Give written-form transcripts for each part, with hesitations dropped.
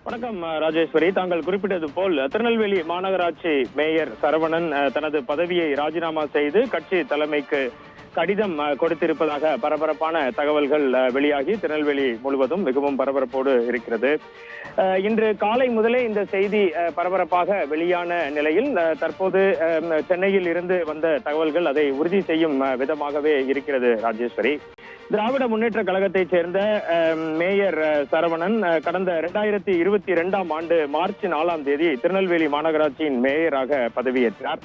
வணக்கம் ராஜேஸ்வரி. தாங்கள் குறிப்பிட்டது போல் திருநெல்வேலி மாநகராட்சி மேயர் சரவணன் தனது பதவியை ராஜினாமா செய்து கட்சி தலைமைக்கு கடிதம் கொடுத்திருப்பதாக பரபரப்பான தகவல்கள் வெளியாகி திருநெல்வேலி முழுவதும் மிகவும் பரபரப்போடு இருக்கிறது. இன்று காலை முதலே இந்த செய்தி பரபரப்பாக வெளியான நிலையில் தற்போது சென்னையில் இருந்து வந்த தகவல்கள் அதை உறுதி செய்யும் விதமாகவே இருக்கிறது. ராஜேஸ்வரி, திராவிட முன்னேற்ற கழகத்தைச் சேர்ந்த மேயர் சரவணன் கடந்த 2022ஆம் ஆண்டு மார்ச் 4ஆம் தேதி திருநெல்வேலி மாநகராட்சியின் மேயராக பதவியேற்றார்.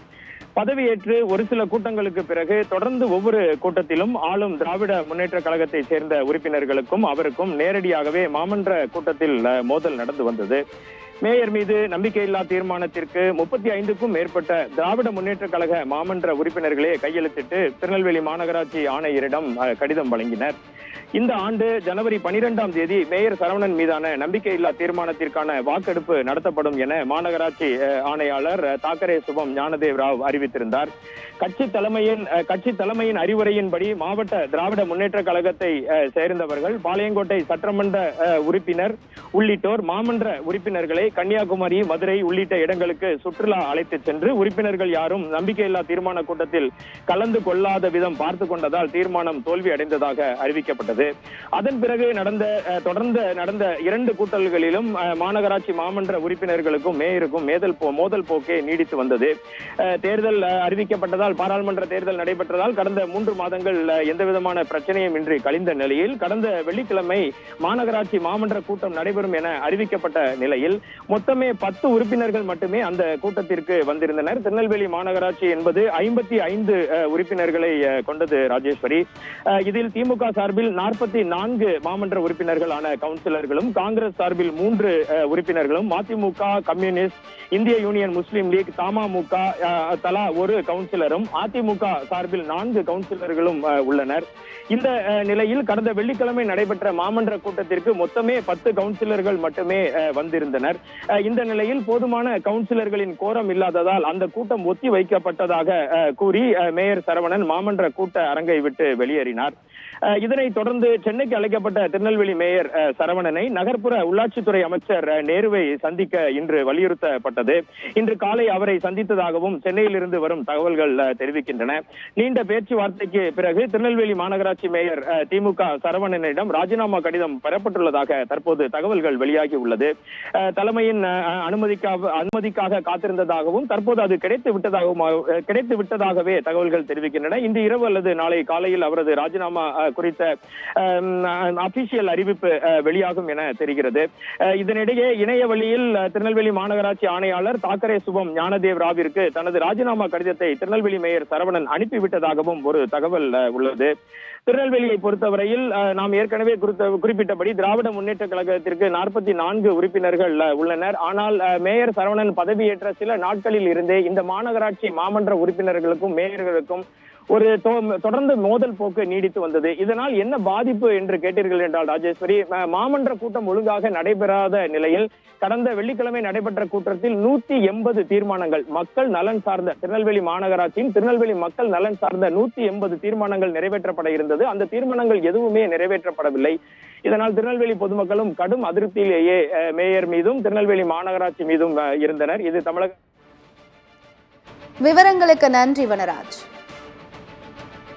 பதவியேற்று ஒரு சில கூட்டங்களுக்கு பிறகு தொடர்ந்து ஒவ்வொரு கூட்டத்திலும் ஆளும் திராவிட முன்னேற்ற கழகத்தைச் சேர்ந்த உறுப்பினர்களுக்கும் அவருக்கும் நேரடியாகவே மாமன்ற கூட்டத்தில் மோதல் நடந்து வந்தது. மேயர் மீது நம்பிக்கையில்லா தீர்மானத்திற்கு 35க்கும் மேற்பட்ட திராவிட முன்னேற்ற கழக மாமன்ற உறுப்பினர்களே கையெழுத்திட்டு திருநெல்வேலி மாநகராட்சி ஆணையரிடம் கடிதம் வழங்கினர். இந்த ஆண்டு ஜனவரி 12ஆம் தேதி மேயர் சரவணன் மீதான நம்பிக்கையில்லா தீர்மானத்திற்கான வாக்கெடுப்பு நடத்தப்படும் என மாநகராட்சி ஆணையாளர் தாக்கரே சுபம் ஞானதேவ் ராவ் அறிவித்திருந்தார். கட்சி தலைமையின் அறிவுரையின்படி மாவட்ட திராவிட முன்னேற்ற கழகத்தை சேர்ந்தவர்கள் பாளையங்கோட்டை சட்டமன்ற உறுப்பினர் உள்ளிட்டோர் மாமன்ற உறுப்பினர்களை கன்னியாகுமரி, மதுரை உள்ளிட்ட இடங்களுக்கு சுற்றுலா அழைத்து சென்று உறுப்பினர்கள் யாரும் நம்பிக்கையில்லா தீர்மான கூட்டத்தில் கலந்து கொள்ளாத விதம் பார்த்து கொண்டதால் தீர்மானம் தோல்வி அடைந்ததாக அறிவிக்கப்பட்டது. அதன் பிறகு தொடர்ந்து நடந்த 2 கூட்டல்களிலும் மாநகராட்சி மாமன்ற உறுப்பினர்களுக்கும் மேயருக்கும் மோதல் போக்கே நீடித்து வந்தது. தேர்தல் அறிவிக்கப்பட்டதால், பாராளுமன்ற தேர்தல் நடைபெற்றதால் கடந்த 3 மாதங்கள் எந்த விதமான பிரச்சனையும் இன்றி கழிந்த நிலையில் கடந்த வெள்ளிக்கிழமை மாநகராட்சி மாமன்ற கூட்டம் நடைபெறும் என அறிவிக்கப்பட்ட நிலையில் மொத்தமே 10 உறுப்பினர்கள் மட்டுமே அந்த கூட்டத்திற்கு வந்திருந்தனர். திருநெல்வேலி மாநகராட்சி என்பது 55 உறுப்பினர்களை கொண்டது. ராஜேஸ்வரி, இதில் திமுக சார்பில் 44 மாமன்ற உறுப்பினர்களான கவுன்சிலர்களும், காங்கிரஸ் சார்பில் 3 உறுப்பினர்களும், மதிமுக, கம்யூனிஸ்ட், இந்திய யூனியன் முஸ்லீம் லீக், தமாக தலா 1 கவுன்சிலரும், அதிமுக சார்பில் 4 கவுன்சிலர்களும் உள்ளனர். இந்த நிலையில் கடந்த வெள்ளிக்கிழமை நடைபெற்ற மாமன்ற கூட்டத்திற்கு மொத்தமே 10 கவுன்சிலர்கள் மட்டுமே வந்திருந்தனர். இந்த நிலையில் போதுமான கவுன்சிலர்களின் கோரம் இல்லாததால் அந்த கூட்டம் ஒத்தி வைக்கப்பட்டதாக கூறி மேயர் சரவணன் மாமன்ற கூட்ட அரங்கை விட்டு வெளியேறினார். இதனைத் தொடர்ந்து சென்னைக்கு அழைக்கப்பட்ட திருநெல்வேலி மேயர் சரவணனை நகர்ப்புற உள்ளாட்சித்துறை அமைச்சர் நேருவை சந்திக்க இன்று வலியுறுத்தப்பட்டது. இன்று காலை அவரை சந்தித்ததாகவும் சென்னையில் இருந்து வரும் தகவல்கள் தெரிவிக்கின்றன. நீண்ட பேச்சுவார்த்தைக்கு பிறகு திருநெல்வேலி மாநகராட்சி மேயர் திமுக சரவணனிடம் ராஜினாமா கடிதம் பெறப்பட்டுள்ளதாக தற்போது தகவல்கள் வெளியாகி உள்ளது. தலைமையின் அனுமதிக்காக காத்திருந்ததாகவும் தற்போது அது கிடைத்து விட்டதாகவே தகவல்கள் தெரிவிக்கின்றன. இன்று இரவு அல்லது நாளை காலையில் அவரது ராஜினாமா குறித்த அபிஷியல் அறிவிப்பு வெளியாகும் என தெரிகிறது. இதனிடையே இணைய வழியில் திருநெல்வேலி மாநகராட்சி ஆணையாளர் தாக்கரே சுபம் ஞானதேவ் ராவிற்கு தனது ராஜினாமா கடிதத்தை திருநெல்வேலி மேயர் சரவணன் அனுப்பிவிட்டதாகவும் ஒரு தகவல் உள்ளது. திருநெல்வேலியை பொறுத்தவரையில் நாம் ஏற்கனவே குறிப்பிட்டபடி திராவிட முன்னேற்ற கழகத்திற்கு 44 உறுப்பினர்கள் உள்ளனர். ஆனால் மேயர் சரவணன் பதவியேற்ற சில நாட்களில் இருந்தே இந்த மாநகராட்சி மாமன்ற உறுப்பினர்களுக்கும் மேயர்களுக்கும் ஒரு தொடர்ந்து மோதல் போக்கு நீடித்து வந்தது. இதனால் என்ன பாதிப்பு என்று கேட்டீர்கள் என்றால் ராஜேஸ்வரி, மாமன்ற கூட்டம் ஒழுங்காக நடைபெறாத நிலையில் கடந்த வெள்ளிக்கிழமை நடைபெற்ற கூட்டத்தில் 180 தீர்மானங்கள் மக்கள் நலன் சார்ந்த திருநெல்வேலி மாநகராட்சியின் திருநெல்வேலி மக்கள் நலன் சார்ந்த 180 தீர்மானங்கள் நிறைவேற்றப்பட இருந்தது. அந்த தீர்மானங்கள் எதுவுமே நிறைவேற்றப்படவில்லை. இதனால் திருநெல்வேலி பொதுமக்களும் கடும் அதிருப்தியிலேயே மேயர் மீதும் திருநெல்வேலி மாநகராட்சி மீதும் இருந்தனர். இது தமிழக விவரங்களுக்கு நன்றி வனராஜ்.